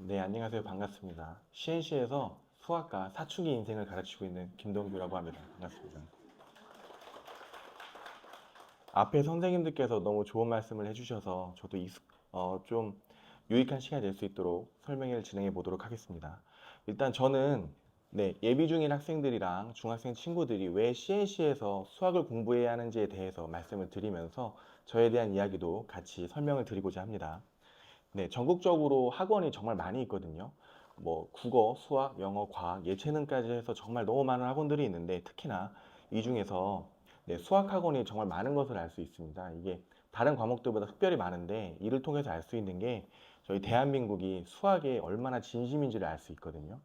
네, 안녕하세요. 반갑습니다. CNC에서 수학과 사춘기 인생을 가르치고 있는 김동규라고 합니다. 반갑습니다. 앞에 선생님들께서 너무 좋은 말씀을 해주셔서 저도 좀 유익한 시간이 될 수 있도록 설명을 진행해 보도록 하겠습니다. 일단 저는 예비 중인 학생들이랑 중학생 친구들이 왜 CNC에서 수학을 공부해야 하는지에 대해서 말씀을 드리면서 저에 대한 이야기도 같이 설명을 드리고자 합니다. 네, 전국적으로 학원이 정말 많이 있거든요. 뭐 국어, 수학, 영어, 과학, 예체능까지 해서 정말 너무 많은 학원들이 있는데 특히나 이 중에서 수학 학원이 정말 많은 것을 알 수 있습니다. 이게 다른 과목들보다 특별히 많은데 이를 통해서 알 수 있는 게 저희 대한민국이 수학에 얼마나 진심인지를 알 수 있거든요.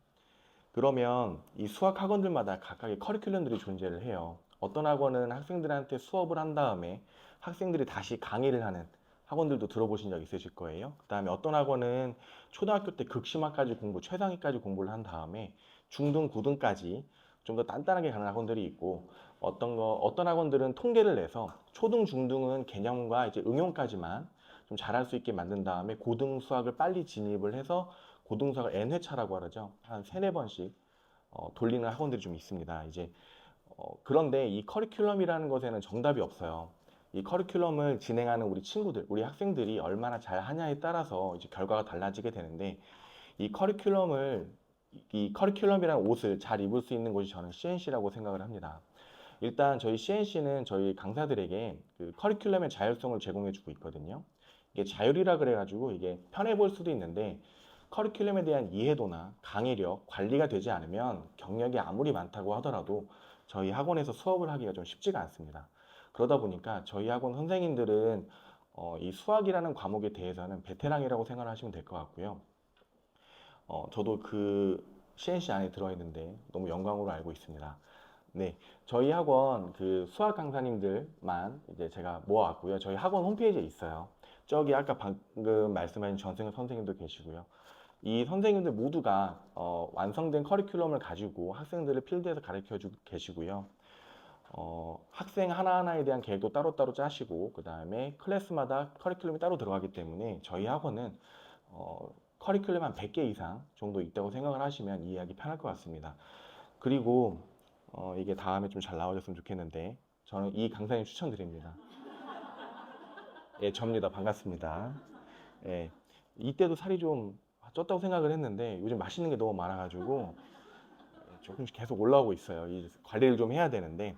그러면 이 수학 학원들마다 각각의 커리큘럼들이 존재를 해요. 어떤 학원은 학생들한테 수업을 한 다음에 학생들이 다시 강의를 하는 학원들도 들어보신 적 있으실 거예요. 그 다음에 어떤 학원은 초등학교 때 극심화까지 최상위까지 공부를 한 다음에 중등, 고등까지 좀 더 단단하게 가는 학원들이 있고 어떤 학원들은 통계를 내서 초등, 중등은 개념과 이제 응용까지만 좀 잘할 수 있게 만든 다음에 고등 수학을 빨리 진입을 해서 고등수학을 N회차라고 하죠. 한 세네 번씩 돌리는 학원들이 좀 있습니다. 그런데 이 커리큘럼이라는 것에는 정답이 없어요. 이 커리큘럼을 진행하는 우리 친구들, 우리 학생들이 얼마나 잘 하냐에 따라서 이제 결과가 달라지게 되는데 이 커리큘럼을 이 커리큘럼이라는 옷을 잘 입을 수 있는 곳이 저는 CNC라고 생각을 합니다. 일단 저희 CNC는 저희 강사들에게 그 커리큘럼의 자율성을 제공해주고 있거든요. 이게 자율이라 그래가지고 이게 편해 보일 수도 있는데 커리큘럼에 대한 이해도나 강의력, 관리가 되지 않으면 경력이 아무리 많다고 하더라도 저희 학원에서 수업을 하기가 좀 쉽지가 않습니다. 그러다 보니까 저희 학원 선생님들은 이 수학이라는 과목에 대해서는 베테랑이라고 생각하시면 될 것 같고요. 저도 그 CNC 안에 들어있는데 너무 영광으로 알고 있습니다. 네, 저희 학원 그 수학 강사님들만 이제 제가 모아왔고요. 저희 학원 홈페이지에 있어요. 저기 아까 방금 말씀하신 전승현 선생님도 계시고요. 이 선생님들 모두가 완성된 커리큘럼을 가지고 학생들을 필드에서 가르쳐 주고 계시고요. 학생 하나하나에 대한 계획도 따로따로 짜시고 그 다음에 클래스마다 커리큘럼이 따로 들어가기 때문에 저희 학원은 커리큘럼 한 100개 이상 정도 있다고 생각을 하시면 이해하기 편할 것 같습니다. 그리고 이게 다음에 좀 잘 나와줬으면 좋겠는데 저는 이 강사님 추천드립니다. 예, 접니다. 반갑습니다. 예, 이때도 살이 좀 쪘다고 생각을 했는데 요즘 맛있는 게 너무 많아가지고 조금씩 계속 올라오고 있어요. 이 관리를 좀 해야 되는데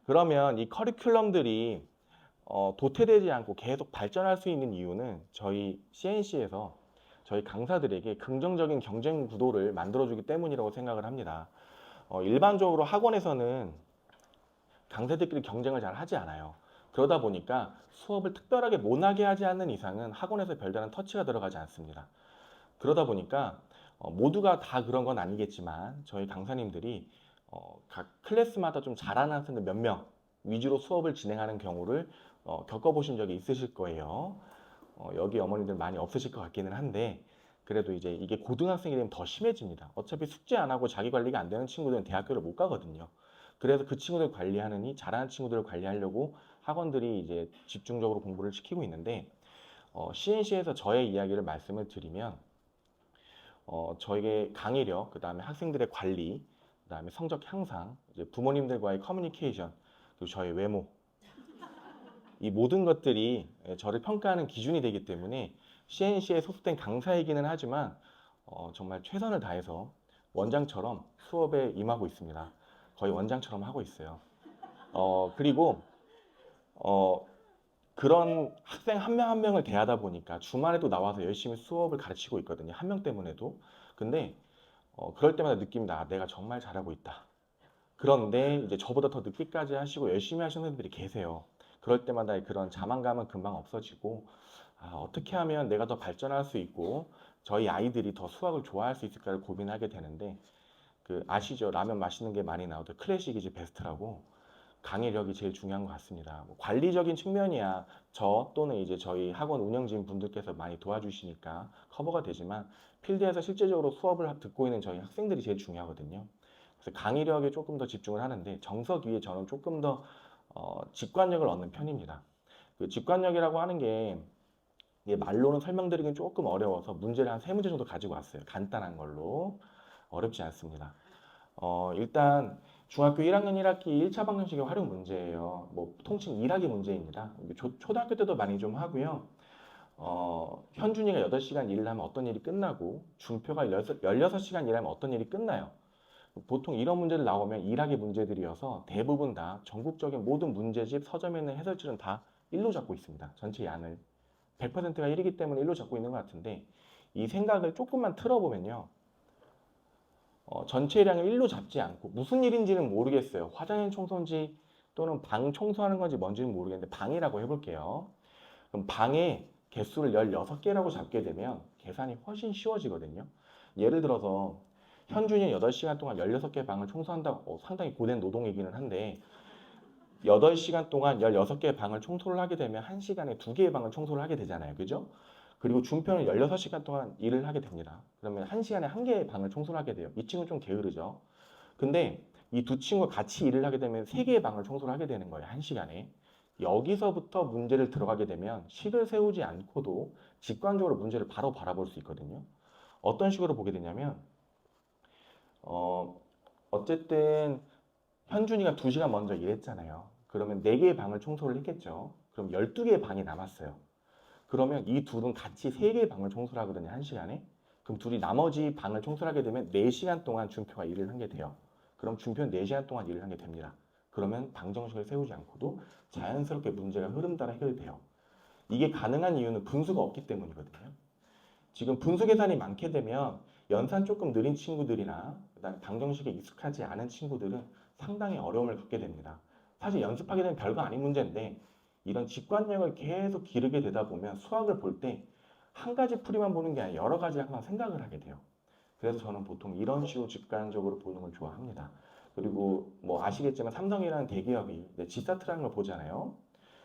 그러면 이 커리큘럼들이 도태되지 않고 계속 발전할 수 있는 이유는 저희 CNC에서 저희 강사들에게 긍정적인 경쟁 구도를 만들어주기 때문이라고 생각을 합니다. 일반적으로 학원에서는 강사들끼리 경쟁을 잘 하지 않아요. 그러다 보니까 수업을 특별하게 모나게 하지 않는 이상은 학원에서 별다른 터치가 들어가지 않습니다. 그러다 보니까 모두가 다 그런 건 아니겠지만 저희 강사님들이 각 클래스마다 좀 잘하는 학생들 몇 명 위주로 수업을 진행하는 경우를 겪어보신 적이 있으실 거예요. 여기 어머니들 많이 없으실 것 같기는 한데 그래도 이제 이게 고등학생이 되면 더 심해집니다. 어차피 숙제 안 하고 자기 관리가 안 되는 친구들은 대학교를 못 가거든요. 그래서 그 친구들 관리하느니 잘하는 친구들을 관리하려고 학원들이 이제 집중적으로 공부를 시키고 있는데 CNC에서 저의 이야기를 말씀을 드리면 저에게 강의력, 그 다음에 학생들의 관리, 그 다음에 성적 향상, 이제 부모님들과의 커뮤니케이션, 그리고 저의 외모, 이 모든 것들이 저를 평가하는 기준이 되기 때문에 CNC에 소속된 강사이기는 하지만 정말 최선을 다해서 원장처럼 수업에 임하고 있습니다. 거의 원장처럼 하고 있어요. 그리고 어, 그런 학생 한 명 한 명을 대하다 보니까 주말에도 나와서 열심히 수업을 가르치고 있거든요. 한 명 때문에도. 근데 그럴 때마다 느낍니다. 아, 내가 정말 잘하고 있다. 그런데 이제 저보다 더 늦게까지 하시고 열심히 하시는 분들이 계세요. 그럴 때마다 그런 자만감은 금방 없어지고 어떻게 하면 내가 더 발전할 수 있고 저희 아이들이 더 수학을 좋아할 수 있을까를 고민하게 되는데 그 아시죠? 라면 맛있는 게 많이 나오듯 클래식이 지 베스트라고 강의력이 제일 중요한 것 같습니다. 뭐 관리적인 측면이야 저 또는 이제 저희 학원 운영진 분들께서 많이 도와주시니까 커버가 되지만 필드에서 실제적으로 수업을 듣고 있는 저희 학생들이 제일 중요하거든요. 그래서 강의력에 조금 더 집중을 하는데 정석 위에 저는 조금 더 직관력을 얻는 편입니다. 그 직관력이라고 하는 게 이게 말로는 설명드리긴 조금 어려워서 문제를 한 3문제 정도 가지고 왔어요. 간단한 걸로. 어렵지 않습니다. 일단 중학교 1학년 1학기 1차 방정식의 활용 문제예요. 뭐 통칭 1학기 문제입니다. 초등학교 때도 많이 좀 하고요. 현준이가 8시간 일을 하면 어떤 일이 끝나고 준표가 16시간 일하면 어떤 일이 끝나요. 보통 이런 문제들 나오면 1학기 문제들이어서 대부분 다 전국적인 모든 문제집, 서점에 있는 해설지는 다 1로 잡고 있습니다. 전체 양을. 100%가 1이기 때문에 1로 잡고 있는 것 같은데 이 생각을 조금만 틀어보면요. 전체량을 1로 잡지 않고 무슨 일인지는 모르겠어요. 화장실 청소인지 또는 방 청소하는 건지 뭔지는 모르겠는데 방이라고 해볼게요. 그럼 방의 개수를 16개라고 잡게 되면 계산이 훨씬 쉬워지거든요. 예를 들어서 현준이 8시간 동안 16개 방을 청소한다고 상당히 고된 노동이기는 한데 8시간 동안 16개의 방을 청소를 하게 되면 1시간에 2개의 방을 청소를 하게 되잖아요. 그죠? 그리고 준표는 16시간 동안 일을 하게 됩니다. 그러면 1시간에 1개의 방을 청소를 하게 돼요. 이 친구는 좀 게으르죠. 근데 이 두 친구가 같이 일을 하게 되면 3개의 방을 청소를 하게 되는 거예요. 1시간에. 여기서부터 문제를 들어가게 되면 식을 세우지 않고도 직관적으로 문제를 바로 바라볼 수 있거든요. 어떤 식으로 보게 되냐면 어, 어쨌든 현준이가 2시간 먼저 일했잖아요. 그러면 4개의 방을 청소를 했겠죠. 그럼 12개의 방이 남았어요. 그러면 이 둘은 같이 3개의 방을 청소를 하거든요. 1시간에. 그럼 둘이 나머지 방을 청소를 하게 되면 4시간 동안 준표가 일을 한 게 돼요. 그럼 준표는 4시간 동안 일을 한 게 됩니다. 그러면 방정식을 세우지 않고도 자연스럽게 문제가 흐름 따라 해결돼요. 이게 가능한 이유는 분수가 없기 때문이거든요. 지금 분수 계산이 많게 되면 연산 조금 느린 친구들이나 그다음에 방정식에 익숙하지 않은 친구들은 상당히 어려움을 겪게 됩니다. 사실 연습하게 되면 별거 아닌 문제인데 이런 직관력을 계속 기르게 되다 보면 수학을 볼 때 한 가지 풀이만 보는 게 아니라 여러 가지를 항상 생각을 하게 돼요. 그래서 저는 보통 이런 식으로 직관적으로 보는 걸 좋아합니다. 그리고 뭐 아시겠지만 삼성이라는 대기업이 지사트라는 걸 보잖아요.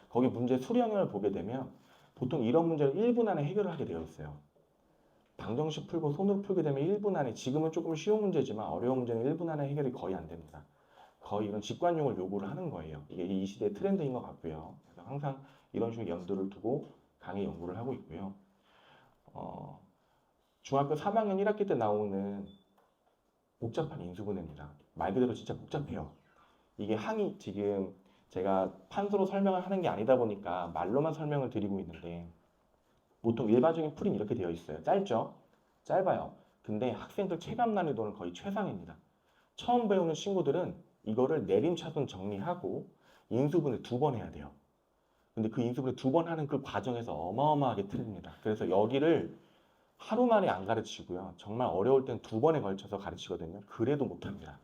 거기 문제 수령을 보게 되면 보통 이런 문제를 1분 안에 해결을 하게 되어 있어요. 방정식 풀고 손으로 풀게 되면 1분 안에 지금은 조금 쉬운 문제지만 어려운 문제는 1분 안에 해결이 거의 안 됩니다. 거의 이런 직관용을 요구를 하는 거예요. 이게 이 시대의 트렌드인 것 같고요. 그래서 항상 이런 식으로 염두를 두고 강의 연구를 하고 있고요. 어, 중학교 3학년 1학기 때 나오는 복잡한 인수분해입니다. 말 그대로 진짜 복잡해요. 이게 항이 지금 제가 판서로 설명을 하는 게 아니다 보니까 말로만 설명을 드리고 있는데 보통 일반적인 풀이는 이렇게 되어 있어요. 짧죠? 짧아요. 근데 학생들 체감 난이도는 거의 최상입니다. 처음 배우는 친구들은 이거를 내림차순 정리하고 인수분해 2번 해야 돼요. 근데 그 인수분해 2번 하는 그 과정에서 어마어마하게 틀립니다. 그래서 여기를 하루 만에 안 가르치고요. 정말 어려울 땐 2번에 걸쳐서 가르치거든요. 그래도 못합니다.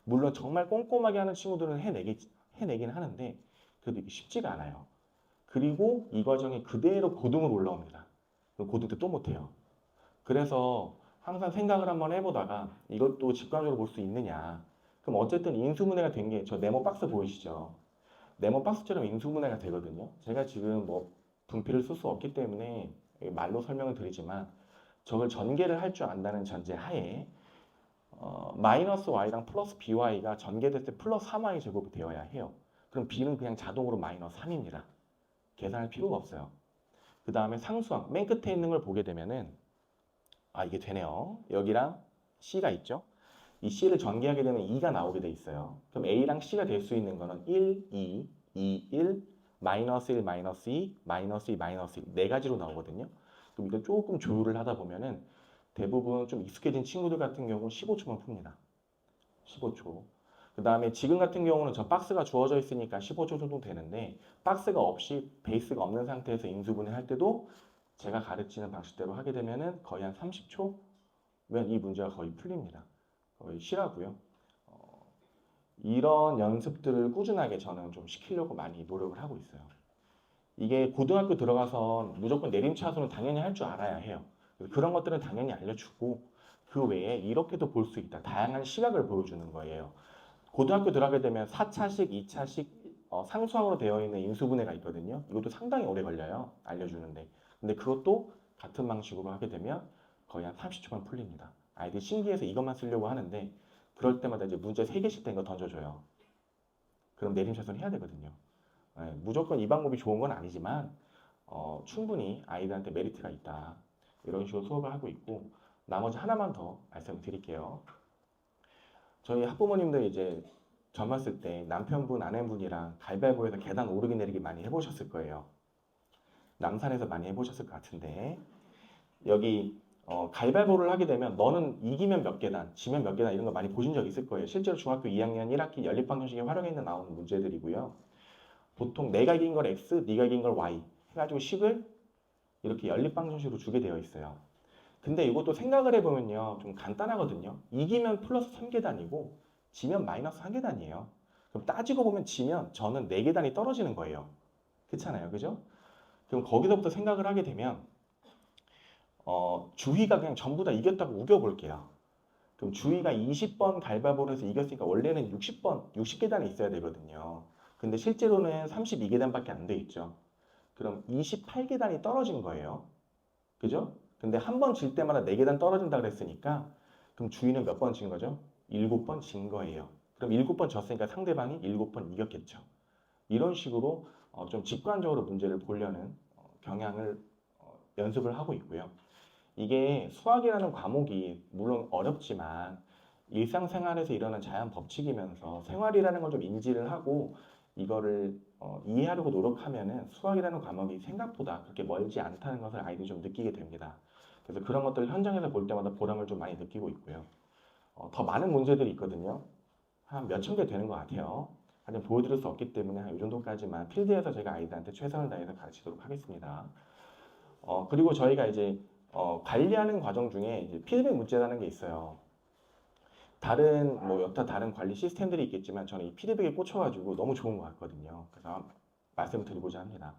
물론 정말 꼼꼼하게 하는 친구들은 해내긴 하는데 그래도 이게 쉽지가 않아요. 그리고 이 과정이 그대로 고등으로 올라옵니다. 그럼 고등 때 또 못해요. 그래서 항상 생각을 한번 해보다가 이것도 직관적으로 볼 수 있느냐. 그럼 어쨌든 인수분해가 된 게 저 네모 박스 보이시죠? 네모 박스처럼 인수분해가 되거든요. 제가 지금 뭐 분필을 쓸 수 없기 때문에 말로 설명을 드리지만 저걸 전개를 할 줄 안다는 전제 하에 마이너스 y랑 플러스 by가 전개될 때 플러스 3y 제곱이 되어야 해요. 그럼 b는 그냥 자동으로 마이너스 3입니다. 계산할 필요가 없어요. 그 다음에 상수항, 맨 끝에 있는 걸 보게 되면은 이게 되네요. 여기랑 C가 있죠. 이 C를 전개하게 되면 2가 나오게 돼 있어요. 그럼 A랑 C가 될 수 있는 거는 1, 2, 2, 1, 마이너스 1, 마이너스 2, 마이너스 2, 마이너스 1 네 가지로 나오거든요. 그럼 이거 조금 조율을 하다 보면은 대부분 좀 익숙해진 친구들 같은 경우는 15초만 풉니다. 15초. 그 다음에 지금 같은 경우는 저 박스가 주어져 있으니까 15초 정도 되는데 박스가 없이 베이스가 없는 상태에서 인수분해 할 때도 제가 가르치는 방식대로 하게 되면은 거의 한 30초면 이 문제가 거의 풀립니다. 거의 실하고요. 이런 연습들을 꾸준하게 저는 좀 시키려고 많이 노력을 하고 있어요. 이게 고등학교 들어가서 무조건 내림차순은 당연히 할 줄 알아야 해요. 그런 것들은 당연히 알려주고 그 외에 이렇게도 볼 수 있다. 다양한 시각을 보여주는 거예요. 고등학교 들어가게 되면 4차식, 2차식 상수항으로 되어 있는 인수분해가 있거든요. 이것도 상당히 오래 걸려요. 알려주는데. 근데 그것도 같은 방식으로 하게 되면 거의 한 30초만 풀립니다. 아이들이 신기해서 이것만 쓰려고 하는데 그럴 때마다 이제 문제 3개씩 된 거 던져줘요. 그럼 내림차순 해야 되거든요. 무조건 이 방법이 좋은 건 아니지만 충분히 아이들한테 메리트가 있다. 이런 식으로 수업을 하고 있고, 나머지 하나만 더 말씀드릴게요. 저희 학부모님들 이제 젊었을 때 남편분, 아내분이랑 가위바위보에서 계단 오르기 내리기 많이 해보셨을 거예요. 남산에서 많이 해보셨을 것 같은데, 여기 가위바위보를 하게 되면 너는 이기면 몇 계단, 지면 몇 계단 이런 거 많이 보신 적 있을 거예요. 실제로 중학교 2학년 1학기 연립방정식에 활용해 있는 나오는 문제들이고요. 보통 내가 이긴 걸 X, 네가 이긴 걸 Y 해가지고 식을 이렇게 연립방정식으로 주게 되어 있어요. 근데 이것도 생각을 해보면요. 좀 간단하거든요. 이기면 플러스 3계단이고 지면 마이너스 1계단이에요. 그럼 따지고 보면 지면 저는 4계단이 떨어지는 거예요. 그렇잖아요. 그죠? 그럼 거기서부터 생각을 하게 되면 주희가 그냥 전부 다 이겼다고 우겨볼게요. 그럼 주희가 20번 가위바위보를 해서 이겼으니까 원래는 60번, 60계단이 있어야 되거든요. 근데 실제로는 32계단밖에 안 돼 있죠. 그럼 28계단이 떨어진 거예요. 그죠? 근데 한 번 질 때마다 4계단 떨어진다 그랬으니까 그럼 주인은 몇 번 진 거죠? 7번 진 거예요. 그럼 7번 졌으니까 상대방이 7번 이겼겠죠. 이런 식으로 좀 직관적으로 문제를 보려는 경향을 연습을 하고 있고요. 이게 수학이라는 과목이 물론 어렵지만 일상생활에서 일어난 자연 법칙이면서 생활이라는 걸 좀 인지를 하고 이거를 이해하려고 노력하면은 수학이라는 과목이 생각보다 그렇게 멀지 않다는 것을 아이들이 좀 느끼게 됩니다. 그래서 그런 것들을 현장에서 볼 때마다 보람을 좀 많이 느끼고 있고요. 더 많은 문제들이 있거든요. 한 몇천 개 되는 것 같아요. 하지만 보여드릴 수 없기 때문에 한 이 정도까지만 필드에서 제가 아이들한테 최선을 다해서 가르치도록 하겠습니다. 그리고 저희가 이제 관리하는 과정 중에 이제 피드백 문제라는 게 있어요. 다른 뭐 여타 다른 관리 시스템들이 있겠지만 저는 이 피드백에 꽂혀가지고 너무 좋은 것 같거든요. 그래서 말씀을 드리고자 합니다.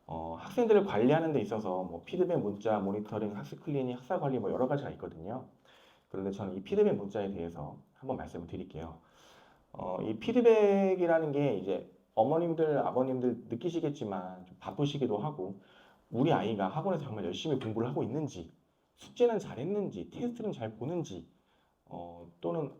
학생들을 관리하는 데 있어서 뭐 피드백 문자, 모니터링, 학습 클리닝, 학사 관리 뭐 여러 가지가 있거든요. 그런데 저는 이 피드백 문자에 대해서 한번 말씀을 드릴게요. 이 피드백이라는 게 이제 어머님들, 아버님들 느끼시겠지만 좀 바쁘시기도 하고 우리 아이가 학원에서 정말 열심히 공부를 하고 있는지, 숙제는 잘했는지, 테스트는 잘 보는지, 또는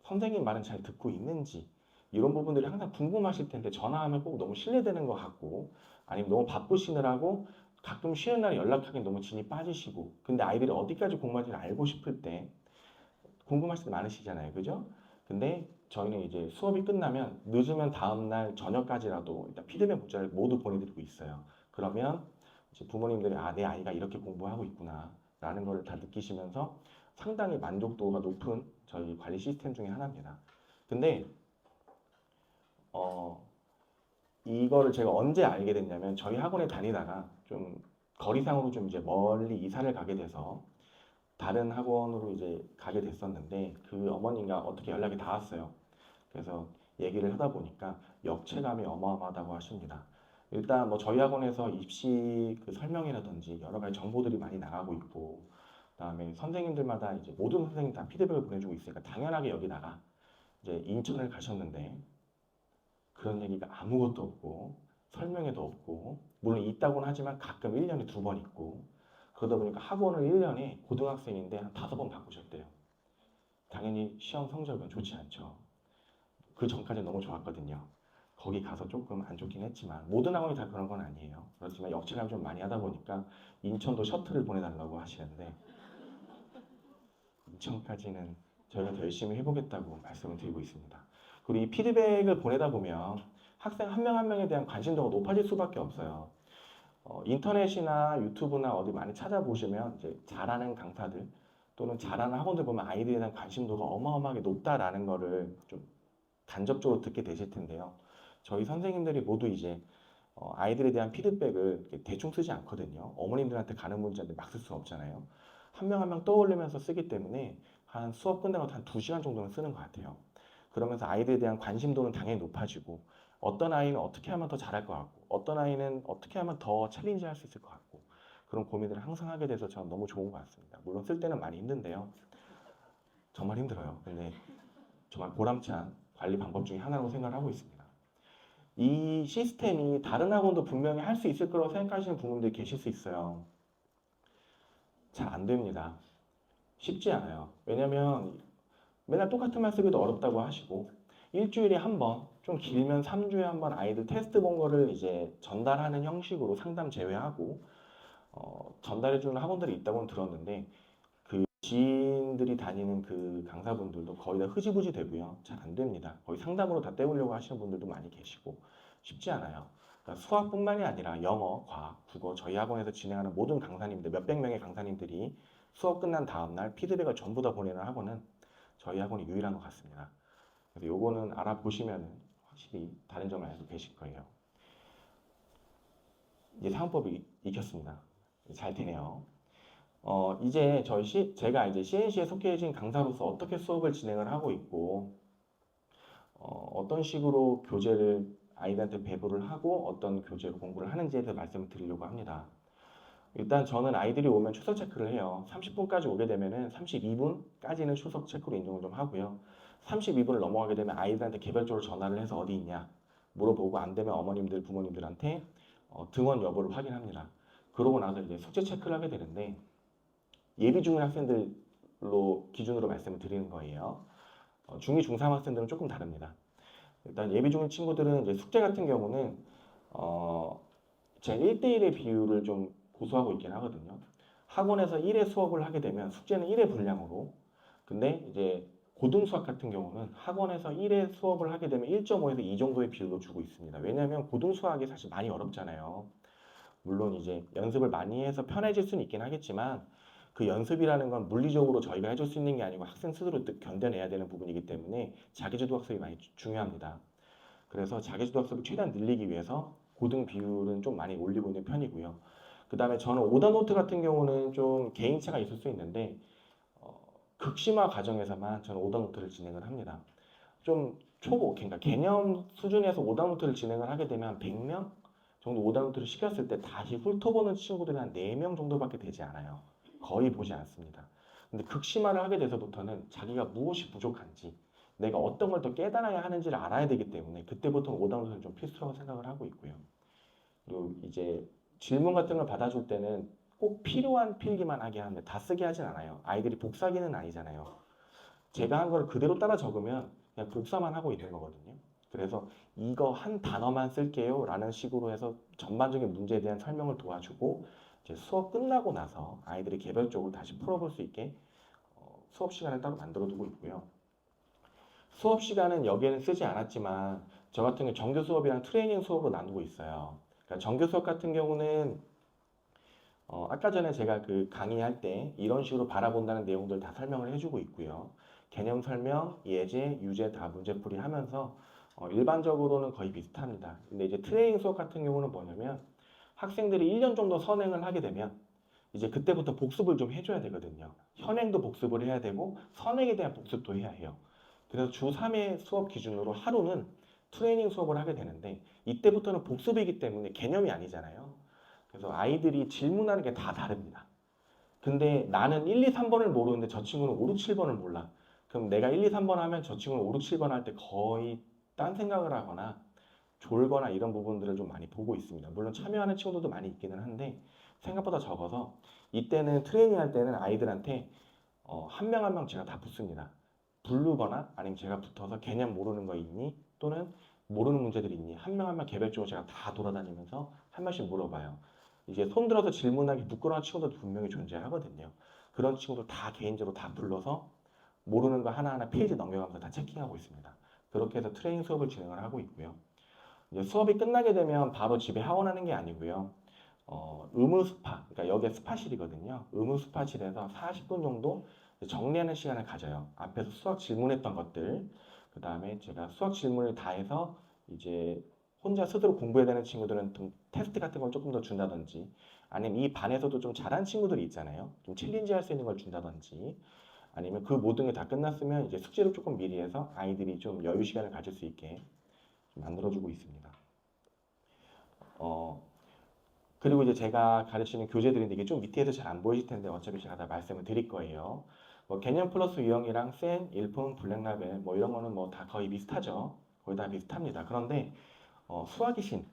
선생님 말은 잘 듣고 있는지, 이런 부분들이 항상 궁금하실 텐데 전화하면 꼭 너무 실례되는 것 같고, 아니면 너무 바쁘시느라고 가끔 쉬는 날에 연락하기 너무 진이 빠지시고, 근데 아이들이 어디까지 공부하는지 알고 싶을 때 궁금하실 때 많으시잖아요. 그죠? 근데 저희는 이제 수업이 끝나면 늦으면 다음날 저녁까지라도 일단 피드백 문자를 모두 보내드리고 있어요. 그러면 이제 부모님들이 내 아이가 이렇게 공부하고 있구나 라는 걸 다 느끼시면서 상당히 만족도가 높은 저희 관리 시스템 중에 하나입니다. 근데 어, 이거를 제가 언제 알게 됐냐면 저희 학원에 다니다가 좀 거리상으로 좀 이제 멀리 이사를 가게 돼서 다른 학원으로 이제 가게 됐었는데 그 어머니가 어떻게 연락이 닿았어요. 그래서 얘기를 하다 보니까 역체감이 어마어마하다고 하십니다. 일단 뭐 저희 학원에서 입시 그 설명이라든지 여러 가지 정보들이 많이 나가고 있고 그다음에 선생님들마다 이제 모든 선생님 다 피드백을 보내주고 있으니까 당연하게 여기다가 이제 인천을 가셨는데 그런 얘기가 아무것도 없고 설명회도 없고 물론 있다고는 하지만 가끔 1년에 2번 있고 그러다 보니까 학원을 1년에 고등학생인데 한 5번 바꾸셨대요. 당연히 시험 성적은 좋지 않죠. 그 전까지 너무 좋았거든요. 거기 가서 조금 안 좋긴 했지만 모든 학원이 다 그런 건 아니에요. 그렇지만 역체감 좀 많이 하다 보니까 인천도 셔틀을 보내달라고 하시는데 인천까지는 저희가 더 열심히 해보겠다고 말씀을 드리고 있습니다. 그리고 이 피드백을 보내다 보면 학생 한 명 한 명에 대한 관심도가 높아질 수밖에 없어요. 인터넷이나 유튜브나 어디 많이 찾아보시면 이제 잘하는 강사들 또는 잘하는 학원들 보면 아이들에 대한 관심도가 어마어마하게 높다라는 거를 좀 간접적으로 듣게 되실 텐데요. 저희 선생님들이 모두 이제 아이들에 대한 피드백을 대충 쓰지 않거든요. 어머님들한테 가는 문제인데 막 쓸 수 없잖아요. 한 명 한 명 떠올리면서 쓰기 때문에 한 수업 끝나고 한 2시간 정도는 쓰는 것 같아요. 그러면서 아이들에 대한 관심도는 당연히 높아지고 어떤 아이는 어떻게 하면 더 잘할 것 같고 어떤 아이는 어떻게 하면 더 챌린지 할 수 있을 것 같고 그런 고민들을 항상 하게 돼서 저는 너무 좋은 것 같습니다. 물론 쓸 때는 많이 힘든데요. 정말 힘들어요. 근데 정말 보람찬 관리 방법 중에 하나라고 생각을 하고 있습니다. 이 시스템이 다른 학원도 분명히 할 수 있을 거라고 생각하시는 부모님들이 계실 수 있어요. 잘 안 됩니다. 쉽지 않아요. 왜냐면 맨날 똑같은 말 쓰기도 어렵다고 하시고 일주일에 한 번, 좀 길면 3주에 한 번 아이들 테스트 본 거를 이제 전달하는 형식으로 상담 제외하고 전달해주는 학원들이 있다고는 들었는데 그 지인들이 다니는 그 강사분들도 거의 다 흐지부지 되고요. 잘 안 됩니다. 거의 상담으로 다 때우려고 하시는 분들도 많이 계시고 쉽지 않아요. 그러니까 수학뿐만이 아니라 영어, 과학, 국어 저희 학원에서 진행하는 모든 강사님들 몇백 명의 강사님들이 수업 끝난 다음 날 피드백을 전부 다 보내는 학원은 저희 학원이 유일한 것 같습니다. 그래서 요거는 알아보시면 확실히 다른 점을 알고 계실 거예요. 이제 사용법이 익혔습니다. 잘 되네요. 이제 제가 이제 CNC에 속해진 강사로서 어떻게 수업을 진행을 하고 있고, 어떤 식으로 교재를 아이들한테 배부를 하고 어떤 교재로 공부를 하는지에 대해서 말씀을 드리려고 합니다. 일단 저는 아이들이 오면 출석 체크를 해요. 30분까지 오게 되면은 32분까지는 출석 체크로 인정을 좀 하고요. 32분을 넘어가게 되면 아이들한테 개별적으로 전화를 해서 어디 있냐 물어보고 안 되면 어머님들, 부모님들한테 등원 여부를 확인합니다. 그러고 나서 이제 숙제 체크를 하게 되는데 예비 중인 학생들로 기준으로 말씀을 드리는 거예요. 중2, 중3 학생들은 조금 다릅니다. 일단 예비 중인 친구들은 이제 숙제 같은 경우는 제 1대1의 비율을 좀 고수하고 있긴 하거든요. 학원에서 1회 수업을 하게 되면 숙제는 1회 분량으로 근데 이제 고등 수학 같은 경우는 학원에서 1회 수업을 하게 되면 1.5에서 2 정도의 비율로 주고 있습니다. 왜냐하면 고등 수학이 사실 많이 어렵잖아요. 물론 이제 연습을 많이 해서 편해질 수는 있긴 하겠지만 그 연습이라는 건 물리적으로 저희가 해줄 수 있는 게 아니고 학생 스스로 견뎌내야 되는 부분이기 때문에 자기주도 학습이 많이 중요합니다. 그래서 자기주도 학습을 최대한 늘리기 위해서 고등 비율은 좀 많이 올리고 있는 편이고요. 그 다음에 저는 오더노트 같은 경우는 좀 개인차가 있을 수 있는데 극심화 과정에서만 저는 오더노트를 진행을 합니다. 좀 초보, 그러니까 개념 수준에서 오더노트를 진행을 하게 되면 한 100명 정도 오더노트를 시켰을 때 다시 훑어보는 친구들이 한 4명 정도밖에 되지 않아요. 거의 보지 않습니다. 근데 극심화를 하게 돼서부터는 자기가 무엇이 부족한지 내가 어떤 걸 더 깨달아야 하는지를 알아야 되기 때문에 그때부터 오더노트는 좀 필수라고 생각을 하고 있고요. 그리고 이제 질문 같은 걸 받아줄 때는 꼭 필요한 필기만 하게 하는데 다 쓰게 하진 않아요. 아이들이 복사기는 아니잖아요. 제가 한 걸 그대로 따라 적으면 그냥 복사만 하고 있는 거거든요. 그래서 이거 한 단어만 쓸게요 라는 식으로 해서 전반적인 문제에 대한 설명을 도와주고 이제 수업 끝나고 나서 아이들이 개별적으로 다시 풀어볼 수 있게 수업 시간을 따로 만들어 두고 있고요. 수업 시간은 여기에는 쓰지 않았지만 저 같은 경우 정규 수업이랑 트레이닝 수업으로 나누고 있어요. 그러니까 정규 수업 같은 경우는 아까 전에 제가 그 강의할 때 이런 식으로 바라본다는 내용들 다 설명을 해주고 있고요. 개념 설명, 예제, 유제 다 문제풀이 하면서 일반적으로는 거의 비슷합니다. 근데 이제 트레이닝 수업 같은 경우는 뭐냐면 학생들이 1년 정도 선행을 하게 되면 이제 그때부터 복습을 좀 해줘야 되거든요. 현행도 복습을 해야 되고 선행에 대한 복습도 해야 해요. 그래서 주 3회 수업 기준으로 하루는 트레이닝 수업을 하게 되는데 이때부터는 복습이기 때문에 개념이 아니잖아요. 그래서 아이들이 질문하는 게 다 다릅니다. 근데 나는 1, 2, 3번을 모르는데 저 친구는 5, 6, 7번을 몰라. 그럼 내가 1, 2, 3번 하면 저 친구는 5, 6, 7번 할 때 거의 딴 생각을 하거나 졸거나 이런 부분들을 좀 많이 보고 있습니다. 물론 참여하는 친구들도 많이 있기는 한데 생각보다 적어서 이때는 트레이닝 할 때는 아이들한테 한 명 한 명 제가 다 붙습니다. 부르거나 아니면 제가 붙어서 개념 모르는 거 있니? 또는 모르는 문제들이 있니? 한 명 한 명 개별적으로 제가 다 돌아다니면서 한 명씩 물어봐요. 이제 손 들어서 질문하기 부끄러운 친구들도 분명히 존재하거든요. 그런 친구들 다 개인적으로 다 불러서 모르는 거 하나하나 페이지 넘겨가면서 다 체킹하고 있습니다. 그렇게 해서 트레이닝 수업을 진행을 하고 있고요. 이제 수업이 끝나게 되면 바로 집에 하원하는 게 아니고요. 의무 스파, 그러니까 여기에 스파실이거든요. 의무 스파실에서 40분 정도 정리하는 시간을 가져요. 앞에서 수학 질문했던 것들, 그 다음에 제가 수학 질문을 다 해서 이제 혼자 스스로 공부해야 되는 친구들은 좀 테스트 같은 걸 조금 더 준다든지, 아니면 이 반에서도 좀 잘하는 친구들이 있잖아요. 좀 챌린지 할 수 있는 걸 준다든지, 아니면 그 모든 게 다 끝났으면 이제 숙제를 조금 미리 해서 아이들이 좀 여유 시간을 가질 수 있게 좀 만들어주고 있습니다. 어, 그리고 이제 제가 가르치는 교재들인데 이게 좀 밑에서 잘 안 보이실 텐데 어차피 제가 다 말씀을 드릴 거예요. 뭐 개념 플러스 유형이랑 센, 일품, 블랙라벨 뭐 이런 거는 뭐 다 거의 비슷하죠. 거의 다 비슷합니다. 그런데 수학의 신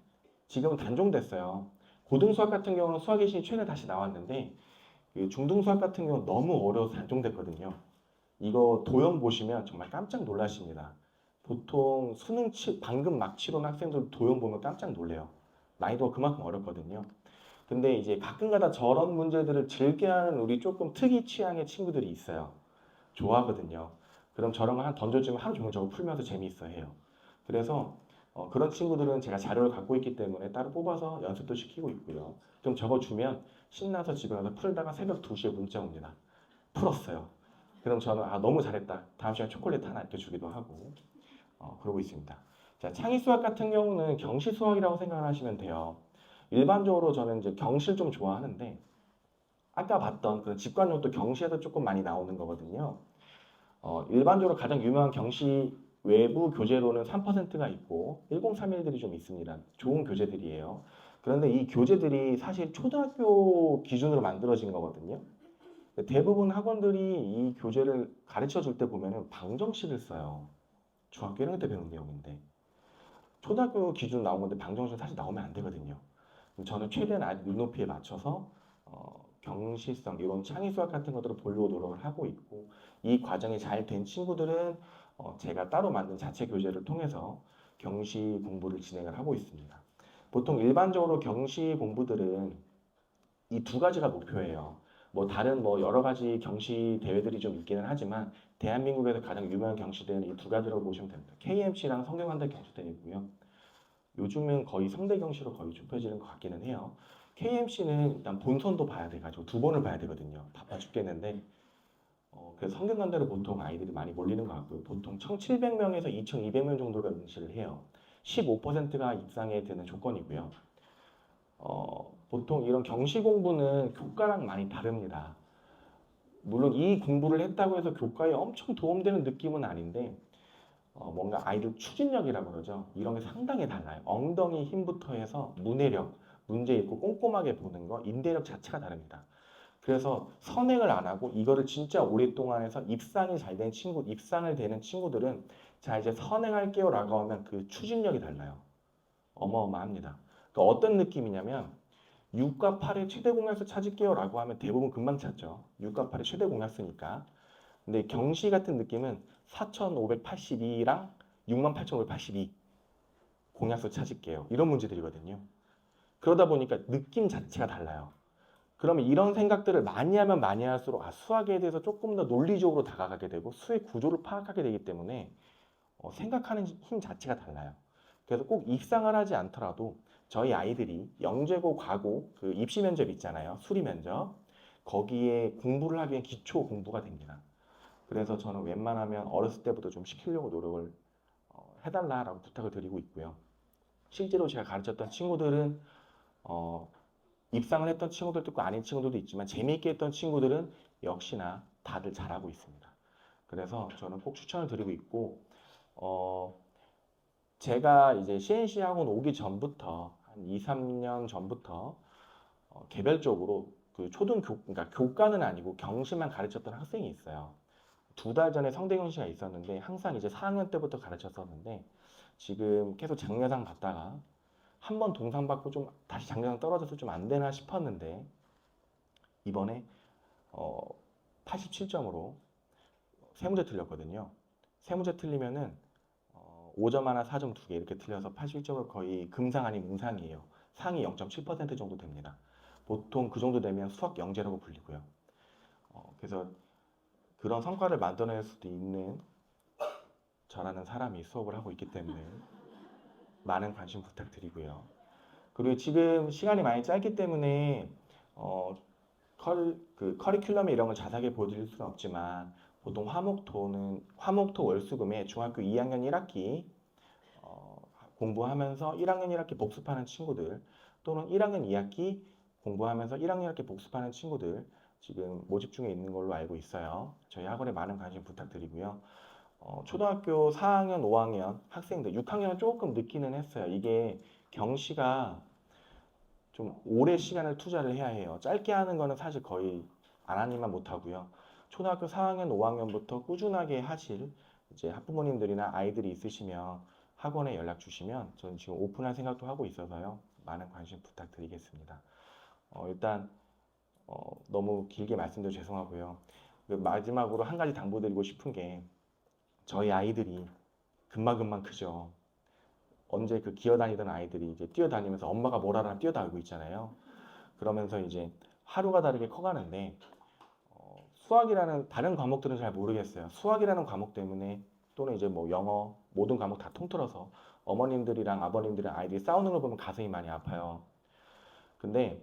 지금은 단종됐어요. 고등 수학 같은 경우는 수학의 신이 최근에 다시 나왔는데 그 중등 수학 같은 경우는 너무 어려워서 단종됐거든요. 이거 도형 보시면 정말 깜짝 놀라십니다. 보통 방금 막 치러온 학생들 도형 보면 깜짝 놀래요. 난이도가 그만큼 어렵거든요. 근데 이제 가끔가다 저런 문제들을 즐겨하는 우리 조금 특이 취향의 친구들이 있어요. 좋아하거든요. 그럼 저런 거 한 던져주면 하루 종일 저거 풀면서 재미있어 해요. 그래서 그런 친구들은 제가 자료를 갖고 있기 때문에 따로 뽑아서 연습도 시키고 있고요. 좀 적어주면 신나서 집에 가서 풀다가 새벽 2시에 문자 옵니다. 풀었어요. 그럼 저는 너무 잘했다. 다음 시간에 초콜릿 하나 이렇게 주기도 하고 그러고 있습니다. 자, 창의 수학 같은 경우는 경시 수학이라고 생각을 하시면 돼요. 일반적으로 저는 이제 경시를 좀 좋아하는데 아까 봤던 그런 직관용도 경시에서 조금 많이 나오는 거거든요. 일반적으로 가장 유명한 경시 외부 교재로는 3%가 있고 1031들이 좀 있습니다. 좋은 교재들이에요. 그런데 이 교재들이 사실 초등학교 기준으로 만들어진 거거든요. 대부분 학원들이 이 교재를 가르쳐 줄 때 보면은 방정식을 써요. 중학교 1학년 때 배운 내용인데 초등학교 기준 나온 건데 방정식은 사실 나오면 안 되거든요. 저는 최대한 아이 눈높이에 맞춰서 경시성 이런 창의 수학 같은 것들을 보려고 노력을 하고 있고 이 과정이 잘 된 친구들은 제가 따로 만든 자체 교재를 통해서 경시 공부를 진행을 하고 있습니다. 보통 일반적으로 경시 공부들은 이 두 가지가 목표예요. 뭐 다른 뭐 여러 가지 경시 대회들이 좀 있기는 하지만 대한민국에서 가장 유명한 경시대회는 이 두 가지라고 보시면 됩니다. KMC랑 성균관대 경시대회고요. 요즘은 거의 성대 경시로 거의 좁혀지는 것 같기는 해요. KMC는 일단 본선도 봐야 돼가지고 두 번을 봐야 되거든요. 바빠 죽겠는데 그래서 성균관대로 보통 아이들이 많이 몰리는 것 같고요. 보통 1,700명에서 2,200명 정도가 응시를 해요. 15%가 입상에 드는 조건이고요. 보통 이런 경시 공부는 교과랑 많이 다릅니다. 물론 이 공부를 했다고 해서 교과에 엄청 도움되는 느낌은 아닌데 뭔가 아이들 추진력이라고 그러죠. 이런 게 상당히 달라요. 엉덩이 힘부터 해서 문해력, 문제 읽고 꼼꼼하게 보는 거, 인대력 자체가 다릅니다. 그래서 선행을 안 하고 이거를 진짜 오랫동안 해서 입상이 잘 된 친구, 입상을 되는 친구들은 자 이제 선행할게요라고 하면 그 추진력이 달라요. 어마어마합니다. 그러니까 어떤 느낌이냐면 6과 8의 최대 공약수 찾을게요라고 하면 대부분 금방 찾죠. 6과 8의 최대 공약수니까. 근데 경시 같은 느낌은 4,582랑 68,582 공약수 찾을게요. 이런 문제들이거든요. 그러다 보니까 느낌 자체가 달라요. 그러면 이런 생각들을 많이 하면 많이 할수록 수학에 대해서 조금 더 논리적으로 다가가게 되고 수의 구조를 파악하게 되기 때문에 생각하는 힘 자체가 달라요. 그래서 꼭 입상을 하지 않더라도 저희 아이들이 영재고 과고 그 입시 면접 있잖아요. 수리 면접. 거기에 공부를 하기엔 기초 공부가 됩니다. 그래서 저는 웬만하면 어렸을 때부터 좀 시키려고 노력을 해달라라고 부탁을 드리고 있고요. 실제로 제가 가르쳤던 친구들은 입상을 했던 친구들도 있고 아닌 친구들도 있지만 재미있게 했던 친구들은 역시나 다들 잘하고 있습니다. 그래서 저는 꼭 추천을 드리고 있고 어, 제가 이제 CNC 학원 오기 전부터 한 2, 3년 전부터 개별적으로 그 그러니까 교과는 아니고 경시만 가르쳤던 학생이 있어요. 2달 전에 성대경시가 있었는데 항상 이제 4학년 때부터 가르쳤었는데 지금 계속 장려상 받다가 한 번 동상 받고 좀 다시 장려상 떨어져서 좀 안 되나 싶었는데 이번에 87점으로 세 문제 틀렸거든요. 세 문제 틀리면은 5점 하나, 4점 2개 이렇게 틀려서 81점을 거의 금상 아닌 웅상이에요. 상위 0.7% 정도 됩니다. 보통 그 정도 되면 수학 영재라고 불리고요. 그래서 그런 성과를 만들어낼 수도 있는 저라는 사람이 수업을 하고 있기 때문에 많은 관심 부탁드리고요. 그리고 지금 시간이 많이 짧기 때문에 어, 그 커리큘럼에 이런 걸 자세하게 보여드릴 수는 없지만 보통 화목토 월수금에 중학교 2학년 1학기 공부하면서 1학년 1학기 복습하는 친구들 또는 1학년 2학기 공부하면서 1학년 1학기 복습하는 친구들 지금 모집 중에 있는 걸로 알고 있어요. 저희 학원에 많은 관심 부탁드리고요. 초등학교 4학년, 5학년 학생들, 6학년은 조금 늦기는 했어요. 이게 경시가 좀 오래 시간을 투자를 해야 해요. 짧게 하는 거는 사실 거의 안 하니만 못하고요. 초등학교 4학년, 5학년부터 꾸준하게 하실 이제 학부모님들이나 아이들이 있으시면 학원에 연락 주시면 저는 지금 오픈할 생각도 하고 있어서요. 많은 관심 부탁드리겠습니다. 일단 너무 길게 말씀드려 죄송하고요. 그 마지막으로 한 가지 당부드리고 싶은 게 저희 아이들이 금방금방 크죠. 언제 그 기어다니던 아이들이 이제 뛰어다니면서 엄마가 뭘 하나 뛰어다니고 있잖아요. 그러면서 이제 하루가 다르게 커가는데 수학이라는 다른 과목들은 잘 모르겠어요. 수학이라는 과목 때문에 또는 이제 뭐 영어 모든 과목 다 통틀어서 어머님들이랑 아버님들이랑 아이들이 싸우는 걸 보면 가슴이 많이 아파요. 근데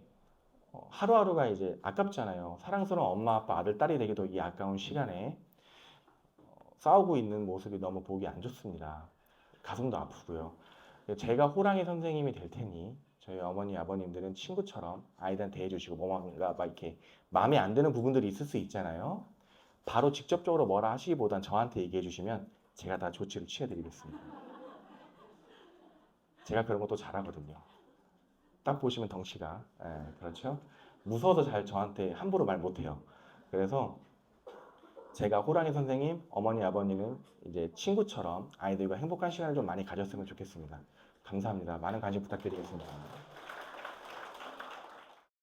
하루하루가 이제 아깝잖아요. 사랑스러운 엄마, 아빠, 아들, 딸이 되기도 이 아까운 시간에 싸우고 있는 모습이 너무 보기 안 좋습니다. 가슴도 아프고요. 제가 호랑이 선생님이 될 테니 저희 어머니, 아버님들은 친구처럼 아이들한테 대해주시고 뭔가 막 이렇게 마음에 안 드는 부분들이 있을 수 있잖아요. 바로 직접적으로 뭐라 하시기보단 저한테 얘기해 주시면 제가 다 조치를 취해드리겠습니다. 제가 그런 것도 잘하거든요. 딱 보시면 덩치가, 그렇죠? 무서워서 잘 저한테 함부로 말 못해요. 그래서 제가 호랑이 선생님, 어머니, 아버님은 이제 친구처럼 아이들과 행복한 시간을 좀 많이 가졌으면 좋겠습니다. 감사합니다. 많은 관심 부탁드리겠습니다.